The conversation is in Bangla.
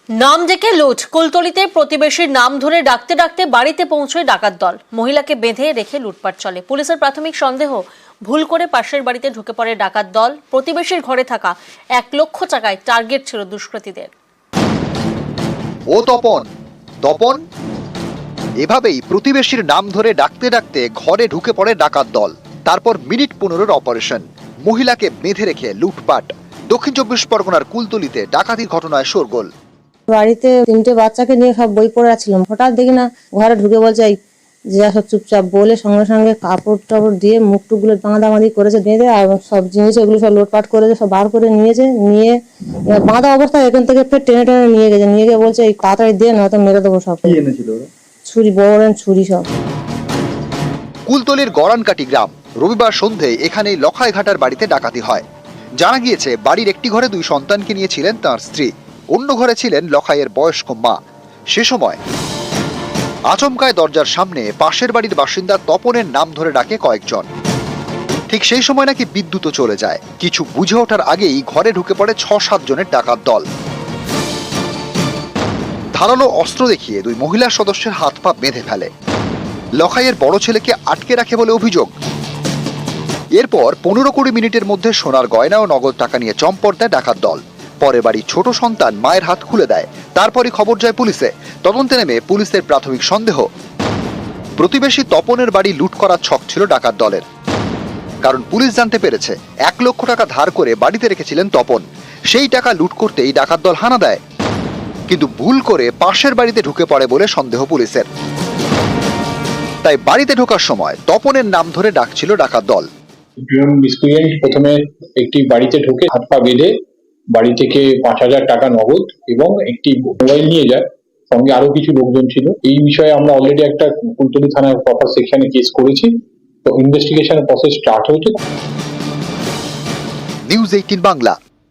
নাম ডেকে লুট। কুলতলিতে প্রতিবেশীর নাম ধরে ডাকতে ডাকতে বাড়িতে পৌঁছয় ডাকাত দল। মহিলাকে বেঁধে রেখে লুটপাট চলে। পুলিশের প্রাথমিক সন্দেহ, ভুল করে পাশের বাড়িতে ঢুকে পড়ে ডাকাত দল। প্রতিবেশীর ঘরে থাকা 1 লক্ষ টাকায় টার্গেট ছিল দুষ্কৃতীদের। ও তপন তপন এভাবেই প্রতিবেশীর নাম ধরে ডাকতে ডাকতে ঘরে ঢুকে পড়ে ডাকাত দল। তারপর মিনিট 15-এর অপারেশন, মহিলাকে বেঁধে রেখে লুটপাট। দক্ষিণ 24 পরগনার কুলতলিতে ডাকাতির ঘটনায় শোরগোল। বাড়িতে 3টে বাচ্চাকে নিয়ে সব বই পড়ে আসছিলাম, হঠাৎ দেখি না ঘরে ঢুকে বলছে এই যা সব চুপচাপ বলে সঙ্গে সঙ্গে কাপড় টাপড় দিয়ে মুখ টুকগুলো বাঁধাবাঁধি করেছে, বেঁধে আর সব জিনিস এগুলো সব লোটপাট করেছে, সব বার করে নিয়েছে। নিয়ে বাঁধা অবস্থায় এখান থেকে ফের টেনে টেনে নিয়ে গেছে। নিয়ে গিয়ে বলছে এই তাড়াতাড়ি দিয়ে নয়তো মেরে দেবো সব। ছুরি, বড় বড় ছুরি সব। কুলতলির গড়ানকাটি গ্রাম। রবিবার সন্ধ্যায় এখানেই লখাইঘাটার বাড়িতে ডাকাতি হয়। জানা গিয়েছে বাড়ির একটি ঘরে 2 সন্তানকে নিয়ে ছিলেন তাঁর স্ত্রী, অন্য ঘরে ছিলেন লখাইয়ের বয়স্ক মা। সে সময় আচমকায় দরজার সামনে পাশের বাড়ির বাসিন্দা তপনের নাম ধরে ডাকে কয়েকজন। ঠিক সেই সময় নাকি বিদ্যুৎও চলে যায়। কিছু বুঝে ওঠার আগেই ঘরে ঢুকে পড়ে 6-7 জনের ডাকাত দল। ধারালো অস্ত্র দেখিয়ে 2 মহিলা সদস্যের হাত পা বেঁধে ফেলে। লখাইয়ের বড় ছেলেকে আটকে রাখে বলে অভিযোগ। এরপর 15-20 মিনিটের মধ্যে সোনার গয়না ও নগদ টাকা নিয়ে চম্পট দেয় ডাকাত দল। পরে বাড়ির ছোট সন্তান মায়ের হাত খুলে দেয়। তারপরই খবর যায় পুলিশে। তদন্তে নেমে পুলিশের প্রাথমিক সন্দেহ, প্রতিবেশী তপনের বাড়ি লুট করার ছক ছিল ডাকাত দলের। কারণ পুলিশ জানতে পেরেছে 1 লক্ষ টাকা ধার করে বাড়িতে রেখেছিলেন তপন। সেই টাকা লুট করতেই ডাকাত দল হানা দেয়, কিন্তু ভুল করে পাশের বাড়িতে ঢুকে পড়ে বলে সন্দেহ পুলিশের। তাই বাড়িতে ঢোকার সময় তপনের নাম ধরে ডাকছিল ডাকাত দল। মিসক্রিয়েন্ট প্রথমে একটি বাড়িতে ঢুকে হাত পা বেঁধে বাড়ি থেকে 5,000 টাকা নগদ এবং একটি মোবাইল নিয়ে যায়, সঙ্গে আরো কিছু লোকজন ছিল। এই বিষয়ে আমরা অলরেডি একটা কুলতলি থানার প্রপার সেকশনে কেস করেছি, তো ইনভেস্টিগেশন প্রসেস স্টার্ট হয়েছে। নিউজ 18 বাংলা।